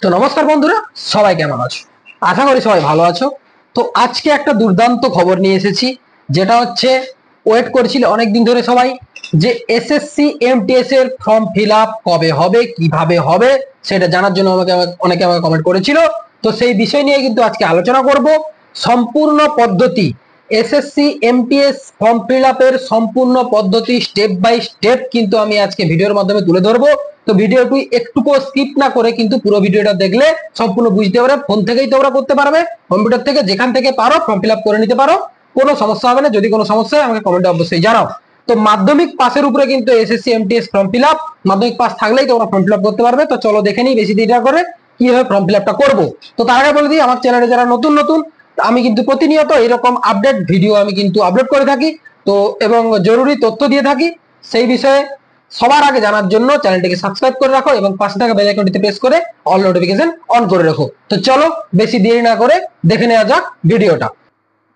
তো নমস্কার বন্ধুরা, সবাই কেমন আছো? আশা করি সবাই ভালো আছো। তো আজকে একটা দুর্দান্ত খবর নিয়ে এসেছি, যেটা হচ্ছে ওয়েট করছিল অনেকদিন ধরে সবাই, যে এসএসসি এমটিএস এর ফর্ম ফিল আপ কবে হবে, কিভাবে হবে, সেটা জানার জন্য অনেকে আমাকে কমেন্ট করেছিল। তো সেই বিষয় নিয়ে কিন্তু আজকে আলোচনা করব। সম্পূর্ণ পদ্ধতি, এসএসসি এমটিএস ফর্ম ফিল আপের সম্পূর্ণ পদ্ধতি স্টেপ বাই স্টেপ কিন্তু আমি আজকে ভিডিওর মাধ্যমে তুলে ধরবো। তো ভিডিওটি একটুকু স্কিপ না করে কিন্তু পুরো ভিডিওটা দেখলে সম্পূর্ণ বুঝতে পারবে। ফোন থেকেই তোমরা করতে পারবে, কম্পিউটার থেকে যেখান থেকে পারো ফর্ম ফিল আপ করে নিতে পারো, কোনো সমস্যা হবে না। যদি কোনো সমস্যা হয় আমাকে কমেন্টে অবশ্যই জানাও। তো মাধ্যমিক পাসের উপরে কিন্তু SSC MTS form fill up, মাধ্যমিক পাস থাকলেই তোমরা ফর্ম ফিল আপ করতে পারবে। তো চলো দেখে নিই বেশি দেরি না করে কিভাবে ফর্ম ফিল আপটা করবো। তো তার আগে বলে দিই, আমার চ্যানেলে যারা নতুন নতুন, আমি কিন্তু প্রতিনিয়ত এরকম আপডেট ভিডিও আমি কিন্তু আপলোড করে থাকি, তো এবং জরুরি তথ্য দিয়ে থাকি। সেই বিষয়ে সবার আগে জানার জন্য চ্যানেলটিকে সাবস্ক্রাইব করে রাখো এবং পাশে থাকা বেল আইকনটিতে প্রেস করে অল নোটিফিকেশন অন করে রাখো। তো চলো বেশি দেরি না করে দেখে নেওয়া যাক ভিডিওটা।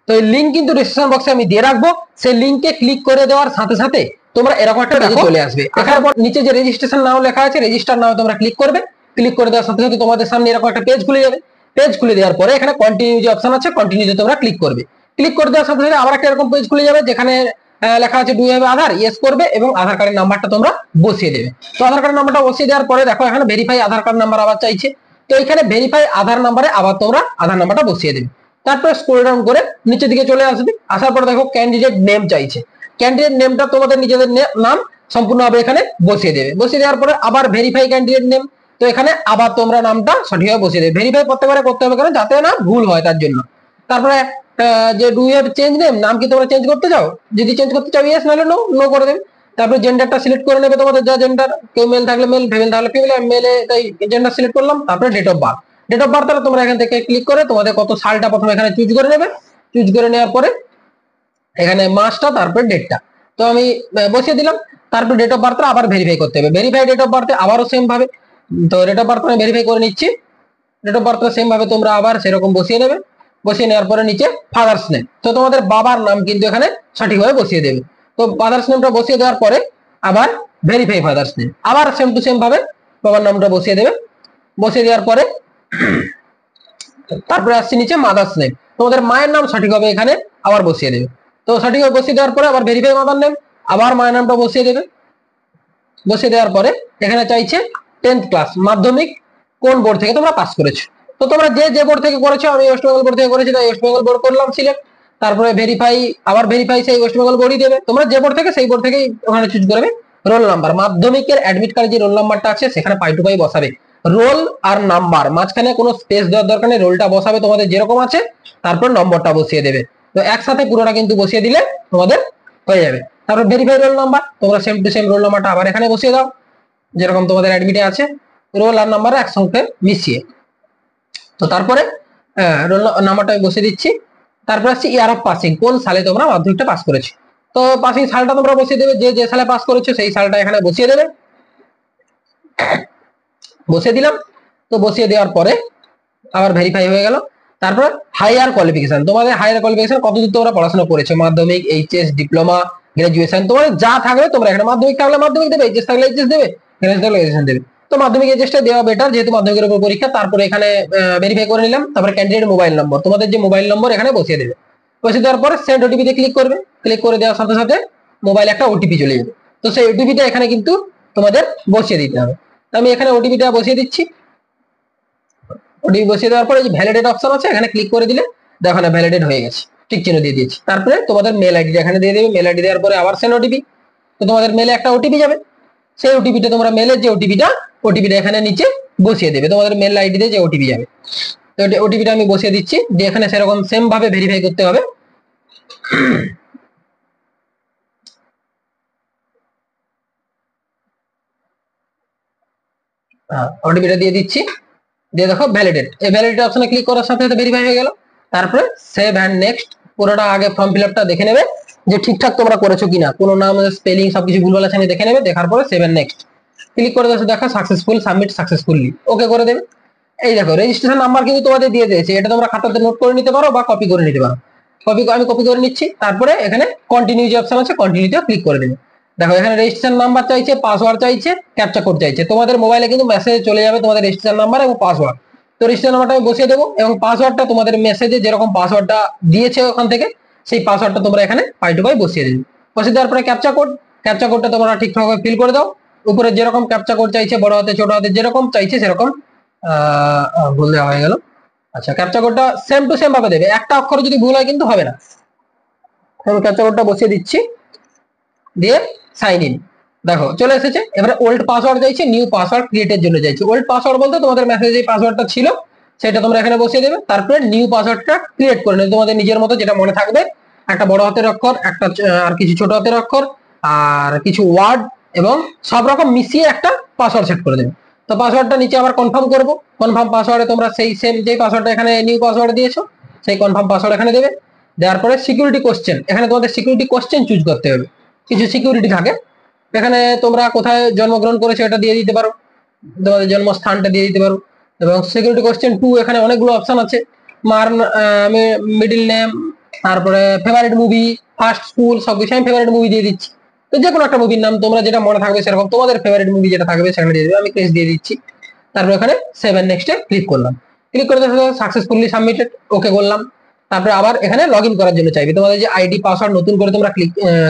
তো এই লিংক কিন্তু ডিসক্রিপশন বক্সে আমি দিয়ে রাখবো। সেই লিংকে ক্লিক করে দেওয়ার সাথে সাথে তোমরা এরকম একটা পেজে চলে আসবে। আসার পর নিচে যে রেজিস্ট্রেশন নাও লেখা আছে, রেজিস্টার নাও তোমরা ক্লিক করবে। ক্লিক করে দেওয়ার সাথে সাথে তোমাদের সামনে এরকম একটা পেজ খুলে যাবে। পেজ খুলে দেওয়ার পরে এখানে কন্টিনিউ যে অপশন আছে, কন্টিনিউতে তোমরা ক্লিক করবে। ক্লিক করে দেওয়ার সাথে সাথে আবার একটা এরকম পেজ খুলে যাবে, যেখানে লেখা আছে ডু হ্যাভ আধার, ইয়েস করবে এবং আধার কার্ডের নাম্বারটা তোমরা বসিয়ে দেবে। তো আধার কার্ডের নাম্বারটা বসিয়ে দেওয়ার পরে দেখো এখানে ভেরিফাই আধার কার্ড নাম্বার আবার চাইছে। তো এখানে ভেরিফাই আধার নাম্বারে আবার তোমরা আধার নাম্বারটা বসিয়ে দেবে। তারপরে স্ক্রল ডাউন করে নিচের দিকে চলে আসবে। আসার পর দেখো ক্যান্ডিডেট নেম চাইছে। ক্যান্ডিডেট নেমটা তোমাদের নিজেদের নাম সম্পূর্ণভাবে এখানে বসিয়ে দেবে। বসিয়ে দেওয়ার পরে আবার ভেরিফাই ক্যান্ডিডেট নেম, তো এখানে আবার তোমরা নামটা সঠিকভাবে বসিয়ে দেবে। ভেরিফাই প্রত্যেকবারে করতে হবে, কারণ যাতে না ভুল হয় তার জন্য। তারপরে যে do you have change name, নাম কি তোমরা চেঞ্জ করতে চাও? যদি চেঞ্জ করতে চাও ইয়েস, নাহলে নো, নো করে দেবে। তারপরে জেন্ডারটা সিলেক্ট করে নেবে, তোমাদের যা জেন্ডার, কেউ মেল থাকলে মেল, ফিমেল থাকলে ফিমেল। মেলে তাই জেন্ডার সিলেক্ট করলাম। তারপরে date of birth, date of birth তোমরা এখান থেকে ক্লিক করে তোমাদের কত সালটা প্রথমে এখানে চুজ করে নেবে। চুজ করে নেওয়ার পরে এখানে মাসটা, তারপরে ডেটটা তো আমি বসিয়ে দিলাম। তারপর ডেট অফ বার্থটা আবার ভেরিফাই করতে হবে। ভেরিফাই ডেট অফ বার্থে আবারও সেম ভাবে, তো ডেট অফ বার্থ আমি ভেরিফাই করে নিচ্ছি। ডেট অফ বার্থটা সেম ভাবে তোমরা আবার সেরকম বসিয়ে নেবে। বসিয়ে নেওয়ার পরে নিচে ফাদার্স নেম, তো তোমাদের বাবার নাম কিন্তু এখানে সঠিকভাবে বসিয়ে দেবে। তো ফাদার্স নেমটা বসিয়ে দেওয়ার পরে আবার ভেরিফাই ফাদার্স নেম, আবার সেম টু সেম ভাবে বাবার নামটা বসিয়ে দেবে। বসিয়ে দেওয়ার পরে তারপরে আসছে নিচে মাদার্স নেম, তোমাদের মায়ের নাম সঠিকভাবে এখানে আবার বসিয়ে দেবে। তো সঠিকভাবে বসিয়ে দেওয়ার পরে আবার ভেরিফাই মাদার নেম, আবার মায়ের নামটা বসিয়ে দেবে। বসিয়ে দেওয়ার পরে এখানে চাইছে 10th ক্লাস, মাধ্যমিক কোন বোর্ড থেকে তোমরা পাস করেছো। তো তোমরা যে যে বোর্ড থেকে করেছো, আমি ওয়েস্ট বেঙ্গল বোর্ড থেকে করেছি তাই ওয়েস্ট বেঙ্গল বোর্ড করলাম সিলেক্ট। তারপরে ভেরিফাই, আবার ভেরিফাই সেই ওয়েস্ট বেঙ্গল বোর্ডই দেবে। তোমরা যে বোর্ড থেকে সেই বোর্ড থেকেই ওখানে চুজ করবে। রোল নাম্বার, মাধ্যমিকের অ্যাডমিট কার্ডে যে রোল নাম্বারটা আছে সেখানে পাই টু পাই বসাবে। রোল আর নাম্বার, মাঝখানে কোনো স্পেস দেওয়ার দরকার নেই, রোলটা বসাবে তোমাদের যেরকম আছে, তারপর নম্বরটা বসিয়ে দেবে। তো একসাথে পুরোটা কিন্তু বসিয়ে দিলে তোমাদের হয়ে যাবে। তারপর ভেরিফাই রোল নাম্বার, তোমরা সেম টু সেম রোল নাম্বারটা আবার এখানে বসিয়ে দাও, যেরকম তোমাদের অ্যাডমিটে আছে, রোল আর নাম্বার একসঙ্গে মিশিয়ে। তো তারপরে রোল নাম্বারটা আমি বসিয়ে দিচ্ছি। তারপর আসছে ইয়ার অফ পাসিং, কোন সালে তোমরা মাধ্যমিকটা পাস করেছো। তো পাসিং সালটা তোমরা বসিয়ে দেবে, যে যে সালে পাস করেছো সেই সালটা এখানে বসিয়ে দেবে। বসিয়ে দিলাম। তো বসিয়ে দেওয়ার পরে আবার ভেরিফাই হয়ে গেল। তারপর হায়ার কোয়ালিফিকেশন, তোমাদের হায়ার কোয়ালিফিকেশন কতদূর তোমরা পড়াশোনা করেছো, মাধ্যমিক, এইচএস, ডিপ্লোমা, গ্রাজুয়েশন, তোমাদের যা থাকবে তোমরা এখানে মাধ্যমিক থাকলে মাধ্যমিক দেবে, এইচএস থাকলে এইচএস দেবে, গ্রাজুয়েশন থাকলে গ্রাজুয়েশন দেবে। তো মাধ্যমিক এইচএসটা দেওয়া বেটার, যেহেতু মাধ্যমিকের উপর পরীক্ষা। তারপরে এখানে ভেরিফাই করে নিলাম। তারপরে ক্যান্ডিডেট মোবাইল নম্বর, তোমাদের যে মোবাইল নম্বর এখানে বসিয়ে দেবে। বসিয়ে দেওয়ার পরে সেন্ড ওটিপি তে ক্লিক করবে। ক্লিক করে দেওয়ার সাথে সাথে মোবাইলে একটা ওটিপি চলে যাবে। তো সেই ওটিপিটা এখানে কিন্তু তোমাদের বসিয়ে দিতে হবে। আমি এখানে ওটিপিটা বসিয়ে দিচ্ছি। ওটিপি বসিয়ে দেওয়ার পরে যে ভ্যালিডেট অপশন আছে এখানে ক্লিক করে দিলে দেখো না ভ্যালিডেট হয়ে গেছে, টিক চিহ্ন দিয়ে দিয়েছি। তারপরে তোমাদের মেল আইডি এখানে দিয়ে দেবে। মেল আইডি দেওয়ার পরে আবার সেন্ড ওটিপি, তো তোমাদের মেলে একটা ওটিপি যাবে। সেই ওটিপিটা তোমরা মেলের যে ওটিপিটা এখানে নিচে বসিয়ে দেবে, তোমাদের মেল আইডিতে যে ওটিপি যাবে। তো ওটিপিটা আমি বসিয়ে দিচ্ছি, দিয়ে এখানে সেরকম সেম ভাবে ভেরিফাই করতে হবে। ওটিপিটা দিয়ে দিচ্ছি, দিয়ে দেখো ভ্যালিডেট, এই ভ্যালিডেট অপশনে ক্লিক করার সাথে সাথে ভেরিফাই হয়ে গেল। তারপরে সেভ অ্যান্ড নেক্সট, পুরোটা আগে ফর্ম ফিল আপটা দেখে নেবে যে ঠিকঠাক তোমরা করেছো কিনা, কোনো নাম স্পেলিং সবকিছু ভুলভাল আছে দেখে নেবে। দেখার পরে সেভ অ্যান্ড নেক্সট ক্লিক করে দেবে, দেখা সাকসেসফুল, সাবমিট সাকসেসফুলি, ওকে করে দেবে। এই দেখো রেজিস্ট্রেশন নাম্বার কিন্তু তোমাদের দিয়ে দিয়েছে, এটা তোমরা খাতাতে নোট করে নিতে পারো বা কপি করে নিতে পারো। আমি কপি করে নিচ্ছি। তারপরে এখানে কন্টিনিউ যে অপশন আছে কন্টিনিউতে ক্লিক করে দেবে। দেখো এখানে রেজিস্ট্রেশন নাম্বার চাইছে, পাসওয়ার্ড চাইছে, ক্যাপচা কোড চাইছে। তোমাদের মোবাইলে কিন্তু মেসেজ চলে যাবে তোমাদের রেজিস্ট্রেশন নাম্বার এবং পাসওয়ার্ড। তো রেজিস্ট্রেশন নাম্বারটা আমি বসিয়ে দেবো এবং পাসওয়ার্ডটা তোমাদের মেসেজে যেরকম পাসওয়ার্ডটা দিয়েছে ওখান থেকে সেই পাসওয়ার্ডটা তোমরা এখানে পাই টু পাই বসিয়ে দেবে। বসিয়ে দেওয়ার পরে ক্যাপচা কোডটা তোমরা ঠিকঠাকভাবে ফিল করে দাও। উপরে যেরকম ক্যাপচা কোড চাইছে বড় হাতে ছোট হাতে যেরকম চাইছে সেরকম ভুল দেওয়া হয়ে গেল। আচ্ছা, ক্যাপচা কোডটা সেম টু সেম ভাবে দেবে, একটা অক্ষর যদি ভুল হয় কিন্তু হবে না। আমি ক্যাপচা কোডটা বসিয়ে দিচ্ছি, দিয়ে সাইন ইন। দেখো চলে এসেছে। এবারে ওল্ড পাসওয়ার্ড চাইছে, নিউ পাসওয়ার্ড ক্রিয়েটের জন্য চাইছে। ওল্ড পাসওয়ার্ড বলতে তোমাদের মেসেজে যে পাসওয়ার্ডটা ছিল সেটা তোমরা এখানে বসিয়ে দেবে। তারপরে নিউ পাসওয়ার্ডটা ক্রিয়েট করে নেবে তোমাদের নিজের মতো, যেটা মনে থাকবে। একটা বড় হাতের অক্ষর, একটা আর কিছু ছোট হাতের অক্ষর, আর কিছু ওয়ার্ড এবং সব রকম মিশিয়ে একটা পাসওয়ার্ড সেট করে দেবে। তো পাসওয়ার্ডটা নিচে আবার কনফার্ম করবো। কনফার্ম পাসওয়ার্ডে তোমরা সেই সেম যে পাসওয়ার্ডটা এখানে নিউ পাসওয়ার্ড দিয়েছো সেই কনফার্ম পাসওয়ার্ড এখানে দেবে। দেওয়ার পরে সিকিউরিটি কোশ্চেন, এখানে তোমাদের সিকিউরিটি কোশ্চেন চুজ করতে হবে। কিছু সিকিউরিটি থাকে এখানে, তোমরা কোথায় জন্মগ্রহণ করেছো এটা দিয়ে দিতে পারো, তোমাদের জন্মস্থানটা দিয়ে দিতে পারো। এবং সিকিউরিটি কোশ্চেন 2 এখানে অনেকগুলো অপশন আছে। মার, মিডিল নেম, তারপরে ফেভারিট মুভি, ফার্স্ট স্কুল, সবকিছু আমি ফেভারিট মুভি দিয়ে দিচ্ছি। তো যে কোনো একটা মুভির নাম তোমরা যেটা মনে থাকবে সেরকম তোমাদের ফেভারিট মুভি যেটা থাকবে সেখানে দিয়ে দেবে। আমি ক্রেস দিয়ে দিচ্ছি। তারপরে এখানে সেভ এন্ড নেক্সটে ক্লিক করলাম। ক্লিক করে সাকসেসফুলি সাবমিটেড, ওকে বললাম। তারপরে আবার এখানে লগ ইন করার জন্য চাইবে তোমাদের যে আইডি পাসওয়ার্ড নতুন করে তোমরা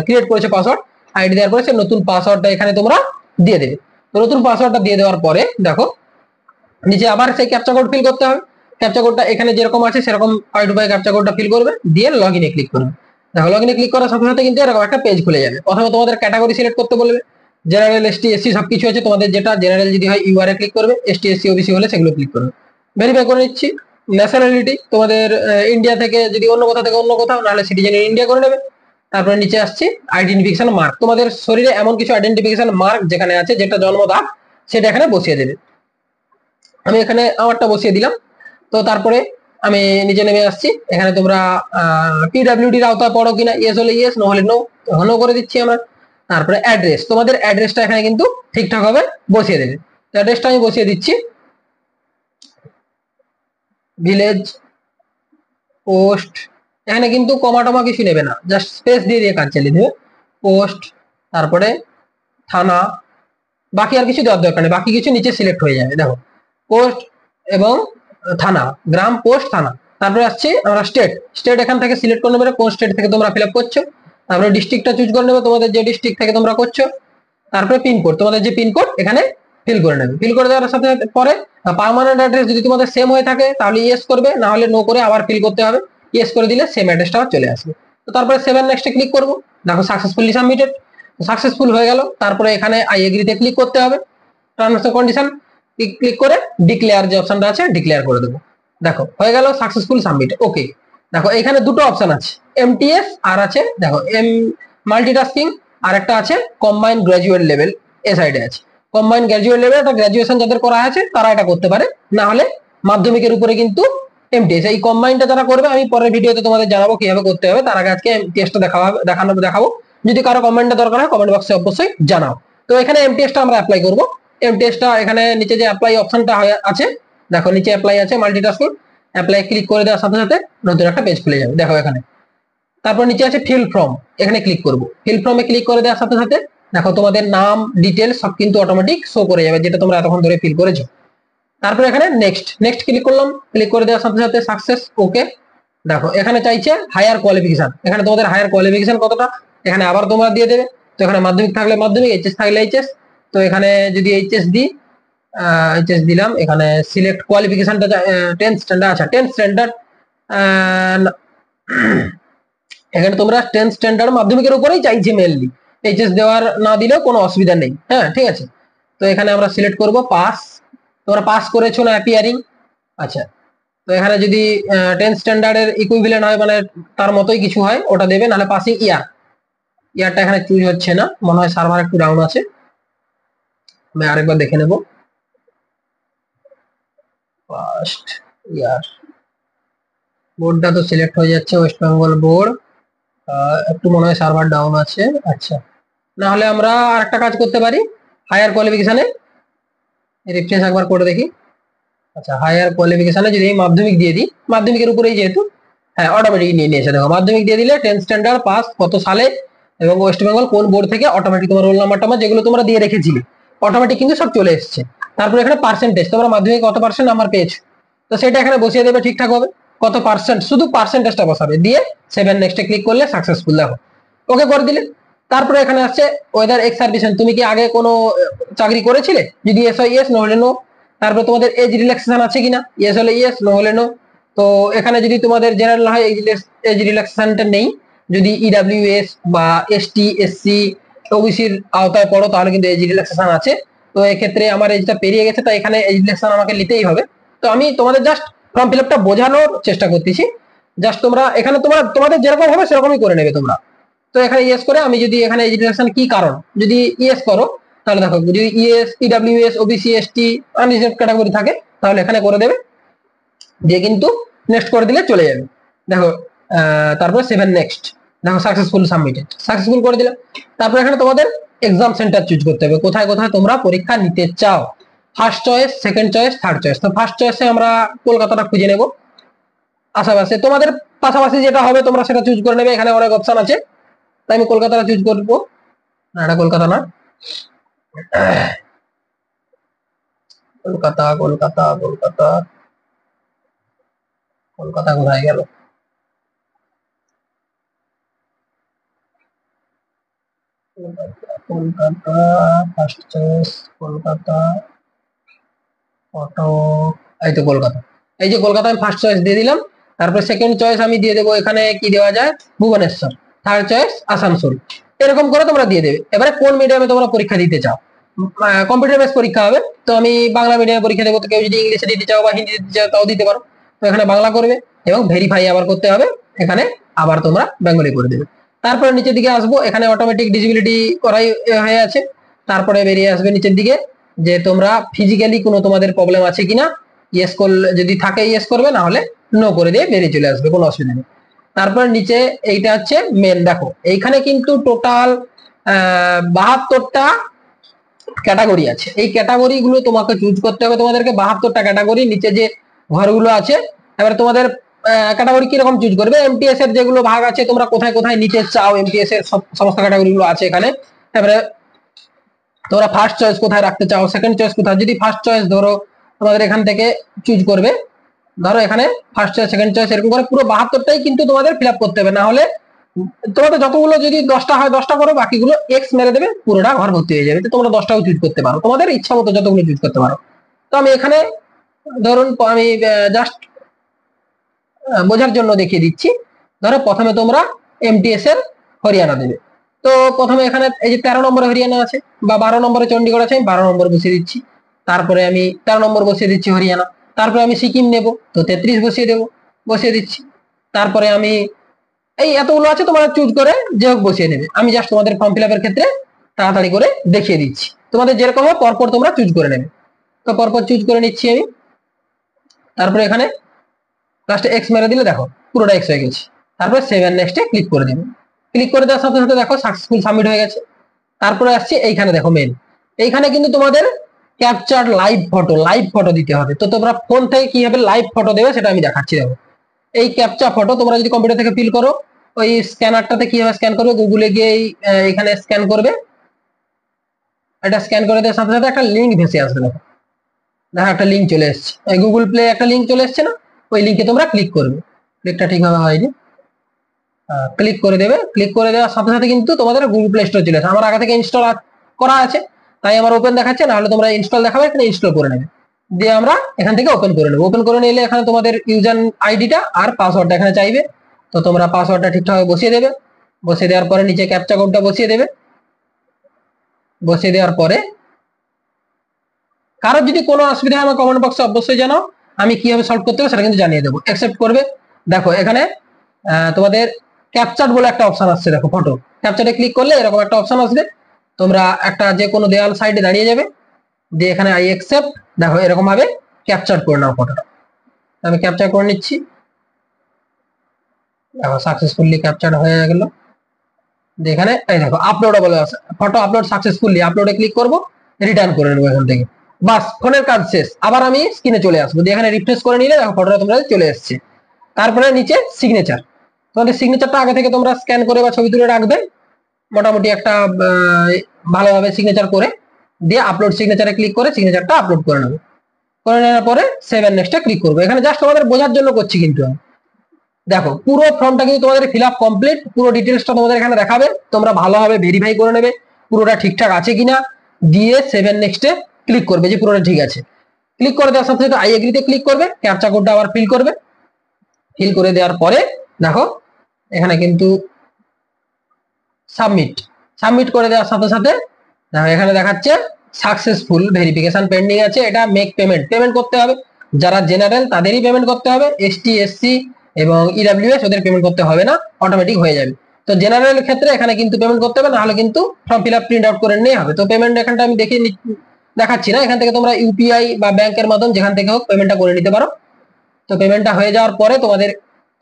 ক্রিয়েট করেছো পাসওয়ার্ড, আইডি দেওয়ার পরে সে নতুন পাসওয়ার্ডটা এখানে তোমরা দিয়ে দেবে। তো নতুন পাসওয়ার্ডটা দিয়ে দেওয়ার পরে দেখো নিচে আবার সেই ক্যাপচা কোড ফিল করতে হবে। ক্যাপচা কোডটা এখানে যেরকম আছে সেরকম পাই টু পাই ক্যাপচা কোডটা ফিল করবে, দিয়ে লগ ইনে ক্লিক করবে। দেখো লগ ইনে ক্লিক করার সাথে সাথে কিন্তু এরকম একটা পেজ খুলে যাবে। প্রথমে তোমাদের ক্যাটাগরি সিলেক্ট করতে বলবে, জেনারেল, এসটি, এসসি সবকিছু আছে তোমাদের। যেটা জেনারেল যদি হয় ইউআরএ ক্লিক করবে, এসটি, এসসি, ওবিসি হলে সেগুলো ক্লিক করবে। ভেরিফাই করে নিচ্ছি। ন্যাশনালিটি তোমাদের ইন্ডিয়া থেকে, যদি অন্য কোথাও থেকে অন্য কোথাও, নাহলে সিটিজেন ইন ইন্ডিয়া করে নেবে। তারপরে নিচে আসছি আইডেন্টিফিকেশন মার্ক, তোমাদের শরীরে এমন কিছু আইডেন্টিফিকেশন মার্ক যেখানে আছে, যেটা জন্মদাগ সেটা এখানে বসিয়ে দেবে। আমি এখানে আমারটা বসিয়ে দিলাম। তো তারপরে আমি নিচে নেমে আসছি। এখানে তোমরা পিডব্লিউডির আওতায় পড়ো কিনা, ইয়েস হলে ইয়েস, নো হলে নো, নো করে দিচ্ছি আমরা। তারপরে অ্যাড্রেস, তোমাদের অ্যাড্রেসটা এখানে কিন্তু ঠিকঠাক ভাবে বসিয়ে দেবে। অ্যাড্রেসটা আমি বসিয়ে দিচ্ছি, ভিলেজ, পোস্ট, এখানে কিন্তু কমা টমা কিছু নেবে না, জাস্ট স্পেস দিয়ে দিয়ে কাজ চালিয়ে দেবে। পোস্ট, তারপরে থানা, বাকি আর কিছু দেওয়ার দরকার নেই, বাকি কিছু নিচে সিলেক্ট হয়ে যাবে। দেখো পোস্ট এবং থানা, গ্রাম, পোস্ট, থানা। তারপরে আসছে আমরা স্টেট, স্টেট এখান থেকে সিলেক্ট করে নেবে কোন স্টেট থেকে তোমরা ফিল আপ করছো। তারপরে ডিস্ট্রিক্টটা চুজ করে নেবে তোমাদের যে ডিস্ট্রিক্ট থেকে তোমরা করছো। তারপরে পিনকোড, তোমাদের যে পিনকোড এখানে ফিল করে নেবে। ফিল করে দেওয়ার সাথে সাথে পরে পার্মানেন্ট অ্যাড্রেস যদি তোমাদের সেম হয়ে থাকে তাহলে ইয়েস করবে, না হলে নো করে আবার ফিল করতে হবে। ইয়েস করে দিলে সেম অ্যাড্রেসটা চলে আসবে। তো তারপরে সেভেন নেক্সটে ক্লিক করবো। দেখো সাকসেসফুলি সাবমিটেড, সাকসেসফুল হয়ে গেল। তারপরে এখানে আই এগ্রিতে ক্লিক করতে হবে, টার্মস এন্ড কন্ডিশন ক্লিক করে ডিক্লেয়ার যে অপশনটা আছে ডিক্লেয়ার করে দেবো। দেখো হয়ে গেল সাকসেসফুল সাবমিট, ওকে। দেখো এখানে দুটো অপশন আছে, এমটিএস আর আছে দেখো মাল্টিটাস্কিং, আর একটা আছে কম্বাইন্ড গ্রাজুয়েট লেভেল, এ সাইডে আছে কম্বাইন্ড গ্রাজুয়েট লেভেল। এটা গ্রাজুয়েশন যাদের করা আছে তারা এটা করতে পারে, না হলে মাধ্যমিকের উপরে কিন্তু এমটিএস। এই কম্বাইন্ডটা যারা করবে আমি পরের ভিডিওতে তোমাদের জানাবো কিভাবে করতে হবে। তার আগে আজকে এমটিএসটা দেখাবো। যদি কারো কমেন্টটা দরকার হয় কমেন্ট বক্সে অবশ্যই জানাও। তো এখানে এমটিএসটা আমরা অ্যাপ্লাই করবো। এমটিএসটা এখানে নিচে যে অ্যাপ্লাই অপশনটা আছে, দেখো নিচে অ্যাপ্লাই আছে মাল্টিটাস্কিং, অ্যাপ্লাই ক্লিক করে দেওয়ার সাথে সাথে নতুন একটা পেজ খুলে যাবে। দেখো এখানে তারপর নিচে আছে ফিল ফর্ম, এখানে ক্লিক করবো। ফিল ফর্মে ক্লিক করে দেওয়ার সাথে সাথে দেখো তোমাদের নাম ডিটেলস সব কিন্তু অটোমেটিক শো করে যাবে, যেটা তোমরা এতক্ষণ ধরে ফিল করেছো। তারপর এখানে নেক্সট ক্লিক করলাম, ক্লিক করে দেওয়ার সাথে সাথে সাকসেস, ওকে। দেখো এখানে চাইছে হায়ার কোয়ালিফিকেশন, এখানে তোমাদের হায়ার কোয়ালিফিকেশন কতটা এখানে আবার তোমরা দিয়ে দেবে। তো এখানে মাধ্যমিক থাকলে মাধ্যমিক, এইচএস থাকলে এইচএস। তো এখানে যদি এইচএস দিই, এইচএস দিলাম। এখানে সিলেক্ট কোয়ালিফিকেশনটা 10th স্ট্যান্ডার্ড, আচ্ছা 10th স্ট্যান্ডার্ড। এখানে তোমরা 10th স্ট্যান্ডার্ড মাধ্যমিকের উপরেই চাইছে মেনলি, এইচএস দেওয়ার না দিলেও কোনো অসুবিধা নেই, হ্যাঁ ঠিক আছে। তো এখানে আমরা সিলেক্ট করব পাস, তোমরা পাস করেছো না অ্যাপিয়ারিং, আচ্ছা। তো এখানে যদি 10th স্ট্যান্ডার্ডের ইকুইভ্যালেন্ট হয় মানে তার মতোই কিছু হয় ওটা দেবে, নাহলে পাসিং ইয়ারটা এখানে চুজ হচ্ছে না, মনে হয় সার্ভার একটু ডাউন আছে, আমি আরেকবার দেখে নেব। ফার্স্ট ইয়ার বোর্ডটা তো সিলেক্ট হয়ে যাচ্ছে, ওয়েস্ট বেঙ্গল বোর্ড, একটু মনে হয় সার্ভার ডাউন আছে। আচ্ছা, না হলে আমরা আরেকটা কাজ করতে পারি, হায়ার কোয়ালিফিকেশনে রিফ্রেশ একবার করে দেখি। আচ্ছা, হায়ার কোয়ালিফিকেশনে যদি মাধ্যমিক দিয়ে দিই, মাধ্যমিকের উপরেই যেহেতু, হ্যাঁ অটোমেটিক নিয়ে নিয়েছে। দেখো মাধ্যমিক দিয়ে দিলে 10th স্ট্যান্ডার্ড পাস কত সালে, এবং ওয়েস্ট বেঙ্গল কোন বোর্ড থেকে অটোমেটিক তোমার রোল নাম্বারটা যেগুলো তোমরা দিয়ে রেখেছিলে অটোমেটিক কিন্তু সব চলে এসেছে। তারপর এখানে পার্সেন্টেজ, তোমরা মাধ্যমিকে কত পার্সেন্ট নাম্বার পেয়েছো, তো সেটা এখানে বসিয়ে দেবে ঠিকঠাক হবে, কত পার্সেন্ট, শুধু পার্সেন্টেজটা বসাবে, দিয়ে 7 নেক্সটে ক্লিক করলে সাকসেসফুল, দেখো ওকে করে দিলে। তারপরে এখানে আসছে ওয়েদার এক্স সার্ভিসেশন, তুমি কি আগে কোনো চাকরি করেছিলে, যদি ইয়েস হয় ইয়েস, নো হলে নো। তারপরে তোমাদের এজ রিল্যাক্সেশন আছে কিনা, ইয়েস হলে ইয়েস, নো হলে নো। তো এখানে যদি তোমাদের জেনারেল হয় এজ রিল্যাক্সেশনটা নেই, যদি ইডাব্লিউএস বা এসটি এসসি ওবিসির আওতায় পড়ো তাহলে কিন্তু এজ রিল্যাক্সেশন আছে। তো এক্ষেত্রে আমার এজটা পেরিয়ে গেছে, তাই এখানে এজ রিল্যাক্সেশন আমাকে নিতেই হবে। তো আমি তোমাদের জাস্ট ফর্ম ফিল আপটা বোঝানোর চেষ্টা করতেছি, জাস্ট তোমরা এখানে তোমাদের যেরকম হবে সেরকমই করে নেবে তোমরা। তো এখানে ইয়েস করে আমি যদি এখানে এজ রিল্যাক্সেশন কি কারণ যদি ইয়েস করো, তাহলে দেখো যদি ইএস EWS OBC ST unreserved category থাকে তাহলে এখানে করে দেবে, দিয়ে কিন্তু নেক্সট করে দিলে চলে যাবে। দেখো তারপর 7 নেক্সট, দেখো সাকসেসফুল সাবমিটেড, সাকসেসফুল করে দিলাম। তারপর এখানে তোমাদের এক্সাম সেন্টার চুজ করতে হবে, কোথায় কোথায় তোমরা পরীক্ষা নিতে চাও, first choice, second choice, third choice. তো ফার্স্ট চয়েসে আমরা কলকাতাটা খুঁজে নেব আশেপাশে, তোমাদের পাশাপাশি যেটা হবে তোমরা সেটা চুজ করে নেবে, এখানে অনেক অপশন আছে, তাই আমি কলকাতাটা চুজ করবো। না, এটা কলকাতা না, কলকাতা কলকাতা কলকাতা কলকাতা কোথায় গেল, Kolkata first choice, Kolkata auto, এই তো কলকাতা, এই যে কলকাতা আমি ফার্স্ট চয়েস দিয়ে দিলাম। তারপর সেকেন্ড চয়েস আমি দিয়ে দেবো, এখানে কি দেওয়া যায়, ভুবনেশ্বর। Third choice Asansol. এরকম করে তোমরা দিয়ে দেবে। এবারে কোন মিডিয়ামে তোমরা পরীক্ষা দিতে চাও, কম্পিউটার বেস পরীক্ষা হবে, তো আমি বাংলা মিডিয়ামে পরীক্ষা দেবো, তো কেউ যদি ইংলিশে দিতে চাও বা হিন্দি দিতে চাও তাও দিতে পারো। তো এখানে বাংলা করবে এবং ভেরিফাই আবার করতে হবে, এখানে আবার তোমরা বেঙ্গলি করে দেবে। তারপরে নিচের দিকে আসবো, এখানে অটোমেটিক ডিসেবিলিটি করাই হয়ে আছে। তারপরে বেরিয়ে আসবে নিচের দিকে যে তোমরা ফিজিক্যালি কোনো তোমাদের প্রবলেম আছে কিনা, ইয়েস করলে, যদি থাকে ইয়েস করবে, না হলে নো করে দিয়ে বেরিয়ে চলে আসবে, কোনো অসুবিধা নেই। তারপর নিচে এইটা হচ্ছে মেন, দেখো এইখানে কিন্তু টোটাল 72টা ক্যাটাগরি আছে, এই ক্যাটাগরি গুলো তোমাকে চুজ করতে হবে তোমাদেরকে, 72টা ক্যাটাগরি, নিচে যে ঘরগুলো আছে। এবার তোমাদের ক্যাটাগরি কিরকম চুজ করবে, এমটিএস এর যেগুলো ভাগ আছে তোমরা কোথায় কোথায় নিতে চাও, এমটিএস এর সমস্ত ক্যাটাগরি গুলো আছে এখানে। এবারে তোমরা ফার্স্ট চয়েস কোথায় রাখতে চাও, সেকেন্ড চয়েস কোথায়, যদি ফার্স্ট চয়েস ধরো তোমাদের এখান থেকে চুজ করবে, ধরো এখানে ফার্স্ট চয়েস সেকেন্ড চয়েস এরকম করে পুরো 72টাই কিন্তু তোমাদের ফিল আপ করতে হবে, না হলে তোমাদের যতগুলো যদি 10টা হয় 10টা করো, বাকিগুলো এক্স মেরে দেবে, পুরোটা ঘর ভর্তি হয়ে যাবে। তো তোমরা 10টাও চুজ করতে পারো, তোমাদের ইচ্ছা মতো যতগুলো চুজ করতে পারো। তো আমি এখানে ধরুন আমি জাস্ট বোঝার জন্য দেখিয়ে দিচ্ছি, ধরো প্রথমে তোমরা এমটিএস এর হরিয়ানা দেবে। তো প্রথমে এখানে এই যে 13 নম্বরে হরিয়ানা আছে বা 12 নম্বরে চণ্ডীগড় আছে, আমি 12 নম্বর বসিয়ে দিচ্ছি। তারপরে আমি 13 নম্বর বসিয়ে দিচ্ছি হরিয়ানা। তারপরে আমি সিকিম নেব, তো 33 বসিয়ে দেবো, বসিয়ে দিচ্ছি। তারপরে আমি এই এতগুলো আছে তোমরা চুজ করে যে হোক বসিয়ে নেবে, আমি জাস্ট তোমাদের ফর্ম ফিল আপের ক্ষেত্রে তাড়াতাড়ি করে দেখিয়ে দিচ্ছি, তোমাদের যেরকম হয় পরপর তোমরা চুজ করে নেবে। তো পরপর চুজ করে নিচ্ছি আমি। তারপরে এখানে লাস্টে এক্স মেরে দিলে দেখো পুরোটা এক্স হয়ে গেছে। তারপরে 7 নেক্সটে ক্লিক করে দিবে, ক্লিক করে দেওয়ার সাথে সাথে দেখো সাকসেসফুল সাবমিট হয়ে গেছে। তারপরে আসছে এইখানে দেখো মেন, এইখানে কিন্তু তোমাদের ক্যাপচার লাইভ ফটো দিতে হবে। তো তোমরা ফোন থেকে কিভাবে লাইভ ফটো দেবে সেটা আমি দেখাচ্ছি। দেখো এই ক্যাপচার ফটো তোমরা যদি কম্পিউটার থেকে ফিল করো, ওই স্ক্যানারটাতে কিভাবে স্ক্যান করবে, গুগলে গিয়ে এখানে স্ক্যান করবে, এটা স্ক্যান করে দেওয়ার সাথে সাথে একটা লিঙ্ক ভেসে আসবে। দেখো দেখো একটা লিঙ্ক চলে এসছে, গুগল প্লে একটা লিঙ্ক চলে এসছে না, ওই লিঙ্কে তোমরা ক্লিক করবে। ক্লিকটা ঠিকভাবে হয়নি, ক্লিক করে দেবে। ক্লিক করে দেওয়ার সাথে সাথে কিন্তু তোমাদের গুগল প্লে স্টোর চলে আসে, আমার আগে থেকে ইনস্টল করা আছে তাই আমার ওপেন দেখাচ্ছে, না হলে তোমরা ইনস্টল দেখাবে, এখানে ইনস্টল করে নেবে, দিয়ে আমরা এখান থেকে ওপেন করে নেবো। ওপেন করে নিলে এখানে তোমাদের ইউজার আইডিটা আর পাসওয়ার্ডটা এখানে চাইবে, তো তোমরা পাসওয়ার্ডটা ঠিকঠাক বসিয়ে দেবে। বসিয়ে দেওয়ার পরে নিচে ক্যাপচা কোডটা বসিয়ে দেবে। বসিয়ে দেওয়ার পরে কারোর যদি কোনো অসুবিধা হয় আমার কমেন্ট বক্সে অবশ্যই জানাও, আমি কিভাবে সলভ করতে হবে সেটা কিন্তু জানিয়ে দেবো। অ্যাকসেপ্ট করবে। দেখো এখানে তোমাদের ক্যাপচার বলে একটা অপশন আসছে, দেখো ফটো ক্যাপচারে ক্লিক করলে এরকম একটা অপশন আসবে, তোমরা একটা যে কোনো দেওয়াল সাইডে দাঁড়িয়ে যাবে, দিয়ে এখানে আই অ্যাকসেপ্ট, দেখো এরকম ভাবে ক্যাপচার করে নাও ফটোটা। আমি ক্যাপচার করে নিচ্ছি, দেখো সাকসেসফুলি ক্যাপচার হয়ে গেল। এখানে এই দেখো আপলোড বলে আছে, ফটো আপলোড সাকসেসফুলি, আপলোডে ক্লিক করব, রিটার্ন করে নেবো এখান থেকে, বাস ফোনের কাজ শেষ। আবার আমি স্ক্রিনে চলে আসবো, দিয়ে এখানে রিফ্রেশ করে নিলে দেখো ফটোটা তোমরা চলে এসছে। তারপরে নিচে সিগনেচার, তোমাদের সিগনেচারটা আগে থেকে তোমরা স্ক্যান করে বা ছবি তুলে রাখবে, মোটামুটি একটা ভালোভাবে সিগনেচার করে দিয়ে আপলোড সিগনেচারে ক্লিক করে সিগনেচারটা আপলোড করে নেবো। করে নেওয়ার পরে সেভ এন্ড নেক্সটে ক্লিক করবো। এখানে জাস্ট তোমাদের বোঝার জন্য করছি কিন্তু আমি। দেখো পুরো ফর্মটা কিন্তু তোমাদের ফিল আপ কমপ্লিট, পুরো ডিটেলসটা তোমাদের এখানে দেখাবে, তোমরা ভালোভাবে ভেরিফাই করে নেবে পুরোটা ঠিকঠাক আছে কিনা, দিয়ে সেভ এন্ড নেক্সটে ক্লিক করবে যে পুরোটা ঠিক আছে। ক্লিক করে দেওয়ার সাথে সাথে আই এগ্রিতে ক্লিক করবে, ক্যাপচা কোডটা আবার ফিল করবে। ফিল করে দেওয়ার পরে দেখো এখানে কিন্তু সাবমিট সাবমিট করে দেওয়ার সাথে সাথে দেখো এখানে দেখাচ্ছে সাকসেসফুল, ভেরিফিকেশন পেন্ডিং আছে। এটা মেক পেমেন্ট, পেমেন্ট করতে হবে। যারা জেনারেল তাদেরই পেমেন্ট করতে হবে, এসটি এসসি এবং ইডাব্লিউএস ওদের পেমেন্ট করতে হবে না, অটোমেটিক হয়ে যাবে। তো জেনারেল ক্ষেত্রে এখানে কিন্তু পেমেন্ট করতে হবে, নাহলে কিন্তু form fill up print out করে নিয়ে হবে। তো পেমেন্ট এখানটা আমি দেখাচ্ছি না, এখান থেকে তোমরা ইউপিআই বা ব্যাংকের মাধ্যমে যেখান থেকে হোক পেমেন্টটা করে নিতে পারো। তো পেমেন্টটা হয়ে যাওয়ার পরে তোমাদের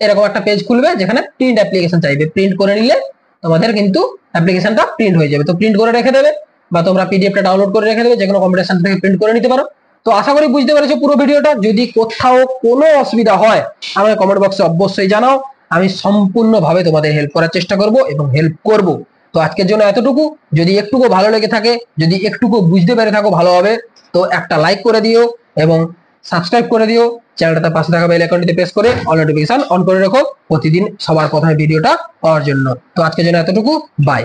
এরকম একটা পেজ খুলবে যেখানে প্রিন্ট অ্যাপ্লিকেশন চাইবে, প্রিন্ট করে নিলে তোমাদের কিন্তু অ্যাপ্লিকেশনটা প্রিন্ট হয়ে যাবে। তো প্রিন্ট করে রেখে দেবে বা তোমরা পিডিএফটা ডাউনলোড করে রেখে দেবে, যে কোনো কম্পিউটার সেন্টার থেকে প্রিন্ট করে নিতে পারো। তো আশা করি বুঝতে পেরেছো পুরো ভিডিওটা। যদি কোথাও কোনো অসুবিধা হয় আমাকে কমেন্ট বক্সে অবশ্যই জানাও, আমি সম্পূর্ণভাবে তোমাদের হেল্প করার চেষ্টা করব এবং হেল্প করব। তো আজকের জন্য এতটুকু। যদি একটুকু ভালো লেগে থাকে, যদি একটুকু বুঝতে পেরে থাকো ভালোভাবে, তো একটা লাইক করে দিও এবং সাবস্ক্রাইব করে দিও। চ্যানেলটাতে পাশে থাকা বেল আইকনটিতে প্রেস করে অল নোটিফিকেশন অন করে রাখো প্রতিদিন সবার প্রথমে ভিডিওটা পাওয়ার জন্য। তো আজকের জন্য এতটুকু, বাই।